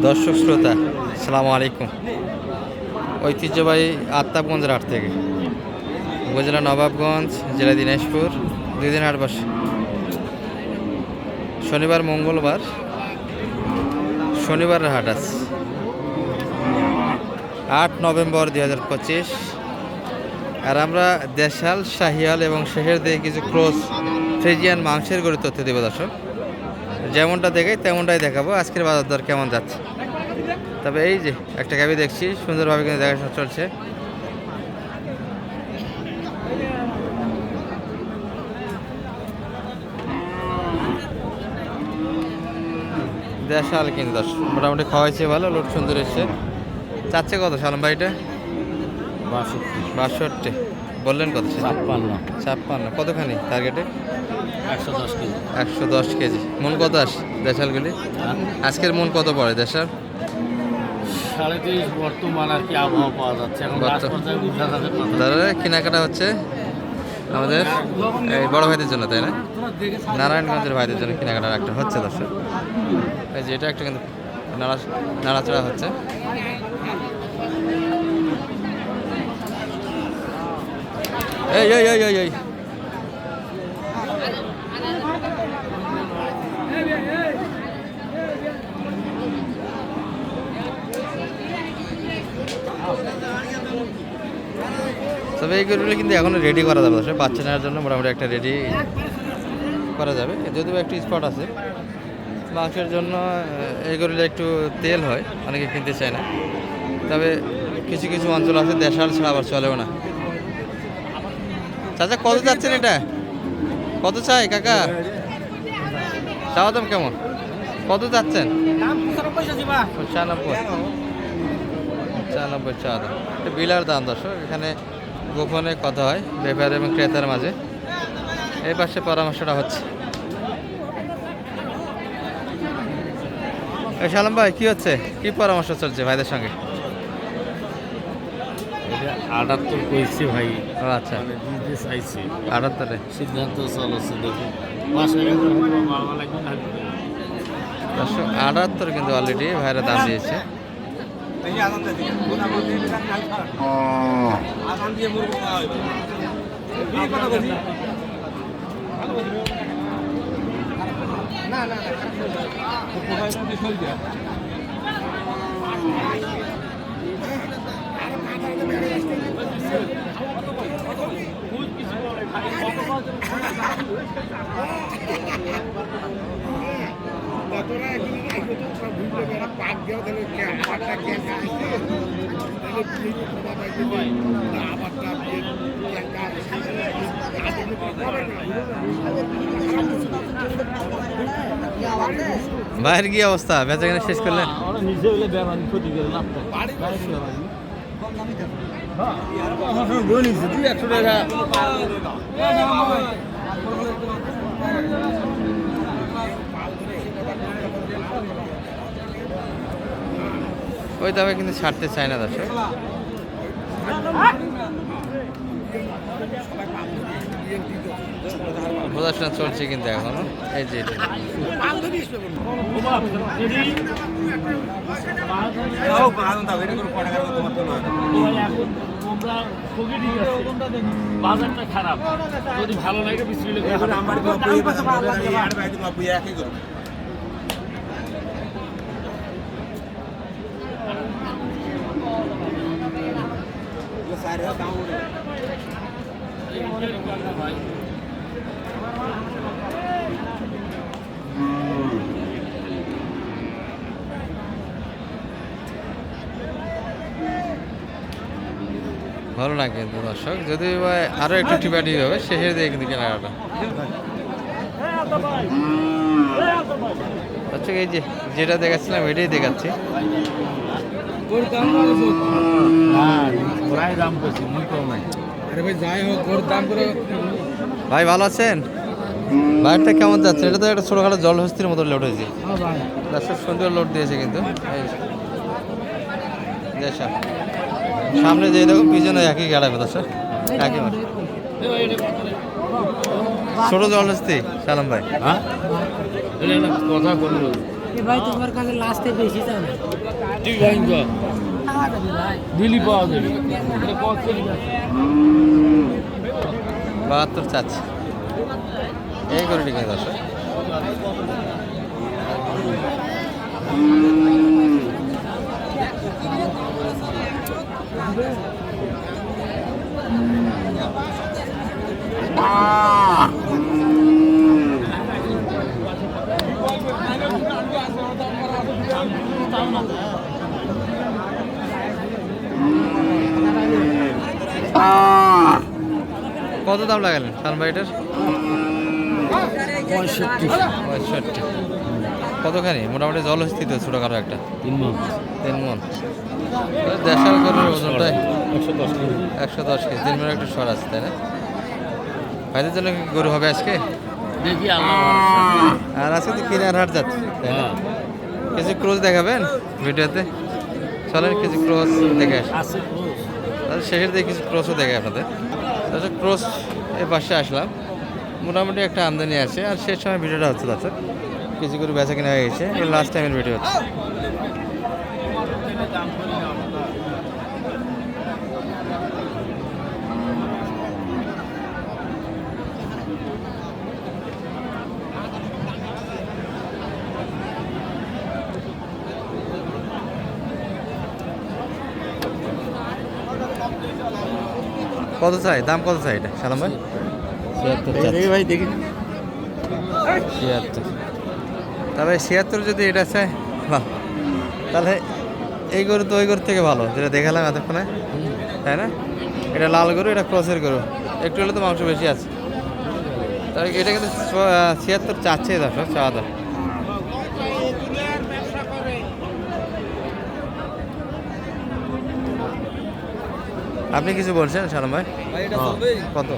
দর্শক শ্রোতা আসসালামু আলাইকুম। ঐতিহ্যবাহী আত্মাবগঞ্জের হাট থেকে, উপজেলা নবাবগঞ্জ, জেলা দিনাজপুর, 2 দিন হাট বসে। শনিবার মঙ্গলবার, শনিবারের হাট আছে 8 নভেম্বর 2025। আর আমরা দেশাল, শাহিয়াল এবং শেষের দিকে কিছু ক্রস ফ্রিজিয়ান মাংসের গরু তথ্য দেব দর্শক। যেমনটা দেখাই তেমনটাই দেখাবো। আজকের বাজার দর কেমন যাচ্ছে, তবে এই যে একটা গাভী দেখছি সুন্দরভাবে কিন্তু দেখাশোনা চলছে। দেশাল কিন্তু দর্শক মোটামুটি খাওয়াইছে ভালো, লোক সুন্দর এসছে। চাচ্ছে কত সালাম ভাই? এটা 62 বললেন কত? 56 কতখানি টার্গেটে? 110 কেজি। মন কত আসে দেশালগুলি? আজকের মন কত পড়ে দেশাল? 23.5 বর্তমান আর কি আবহাওয়া পাওয়া যাচ্ছে এখন। দাদা কেনাকাটা হচ্ছে আমাদের এই বড় ভাইদের জন্য, তাই না? নারায়ণগঞ্জের ভাইদের জন্য কেনাকাটা একটা হচ্ছে দর্শক। এই যে এটা একটা কিন্তু নাড়াচড়া হচ্ছে। এই এই এই এই এই তবে এই গরুগুলো কিন্তু এখনো রেডি করা যাবে দর্শক। বাচ্চা নেওয়ার জন্য মোটামুটি একটা রেডি করা যাবে, যদিও একটু স্পট আছে। মাংসের জন্য এই গরুগুলো একটু তেল হয়, অনেকে কিনতে চায় না। তবে কিছু কিছু অঞ্চল আছে দেশাল ছাড়া আবার চলেও না। চাচা কত যাচ্ছেন এটা? কত চাই কাকা? চাওয়া দাম কেমন? কত যাচ্ছেন? 95 চাওয়া দাম। এটা বিলার দাম দর্শক। এখানে গোপনে কথা হয় ব্যাপার এবং ক্রেতার মাঝে। এই পাশে পরামর্শটা হচ্ছে। সালাম ভাই, কি হচ্ছে? কি পরামর্শ চলছে ভাইদের সঙ্গে? 78 কইছি ভাই। ও আচ্ছা, দিতে চাইছি 78 সিদ্ধান্ত চলছে। দেখুন 78 কিন্তু অলরেডি ভাইরা দাম দিয়েছে। ভাইয়ের কি অবস্থা? বেচা কেনা শেষ করলেন? ওই দামে কিন্তু ছাড়তে চায় না দর্শক। বোঝাশোনা চলছে কিন্তু এখনো। এই যে বাজারটা খারাপ, যদি ভালো লাগে ভালো না কিন্তু দর্শক। যদি আরো একটু টিপাটি হবে শেষের দিকে কিন্তু কেনাকাটা। দর্শক এই যে যেটা দেখাচ্ছিলাম এটাই দেখাচ্ছি। ভাই ভালো আছেন? বাইরটা কেমন যাচ্ছে? এটা তো একটা ছোটখাটো জলহস্তির মতো লোড হয়েছে। সুন্দর লোড দিয়েছে কিন্তু। সামনে যে দেখো পিছনে একই গাড়াবে দর্শক, একই মাঠ। ছোট জলহস্তি সালাম ভাই। কথা বলবো ভাই তোমার কাছে লাস্টে বেশি চাও না ঠিক ভাই ভাই দিলি পাওয়া যাবে এটা কত কেজি আছে? 72 চাচ্ছে এই গরুটি কিনে দর্শক। কত দাম লাগালেন সানবাইটার? 65। কতখানি মোটামুটি জলস্থিত ছোটখাটো একটা 3 মাস 3 মন। দেশাল গরুর ওজনটাই 110 কেজি 110 কেজি। 3 মনের একটু সর আছে তাই না? ভাইদের জন্য কি গরু হবে আজকে? দেখি আল্লাহ ভরসা। আর আজকে তো কিনার হাট যাচ্ছে তাই না? হ্যাঁ কিছু ক্রোজ দেখাবেন ভিডিওতে? চলেন কিছু ক্রোজ দেখে আসি। আছে ক্রস তাহলে শেষের দিকে কিছু ক্রোসও দেখে আপনাদের। তাহলে ক্রোস এই পাশে আসলাম, মোটামুটি একটা আমদানি আছে। আর শেষ সময় ভিডিওটা হচ্ছে দর্শক, কিছু করে বেচা কিনা হয়ে গেছে। এই লাস্ট টাইমের ভিডিও হচ্ছে। কত চাই, দাম কত চাই এটা সালাম ভাই? 76 ভাই দেখি 76। তবে 76 যদি এটা চাই বাহ, তাহলে এই গরু তো ওই গরু থেকে ভালো যেটা দেখালাম এতক্ষণে, তাই না? এটা লাল গরু, এটা ক্রসের গরু, একটু হলে তো মাংস বেশি আছে। তাহলে এটা কিন্তু 76 চাচ্ছে দর্শক, চাওয়া দাম। আপনি কিছু বলছেন সালাম ভাই? কত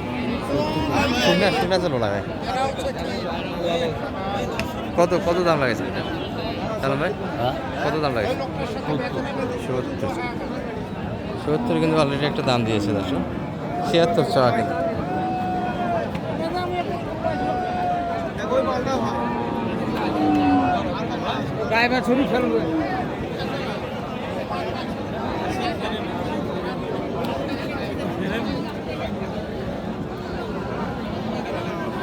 শুনে চলো লাগায় কত কত দাম লাগেছে এটা সালাম ভাই? কত দাম লাগেছে? 70 কিন্তু অলরেডি একটা দাম দিয়েছে দর্শক। 76 চাওয়া কিন্তু। ড্রাইভার ছবি ফেলবে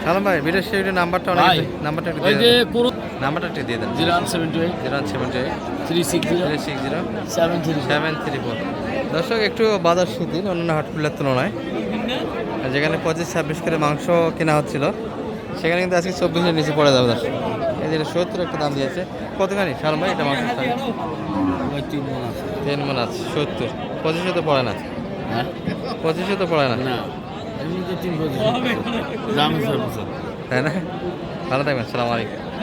সালাম ভাই ভিডিও শেয়ারের নাম্বারটা অনেক, ভাই, নাম্বারটা একটু ওই দিয়ে যে দেন। পুরো নাম্বারটা একটু দিয়ে দেন। 0178 078 360 360 730 734। দর্শক একটু বাজার শিথিল অন্যান্য হাটগুলোর তুলনায়। আর যেখানে 25-26 করে মাংস কেনা হচ্ছিল, সেখানে কিন্তু আজকে 24-এর নিচে পড়ে যাবে দর্শক। এই যে 70 একটা দাম দিয়েছে। কতখানি সালাম ভাই এটা মাংস? ওই 3 মণ আছে 3 মন আছে। 70 25-এ তো পড়ে না, হ্যাঁ 25-এ তো পড়ে না, না এমনিতে 3 কেজি দাম হিসাবে তাই না? ভালো থাকবেন, সালাম আলাইকুম।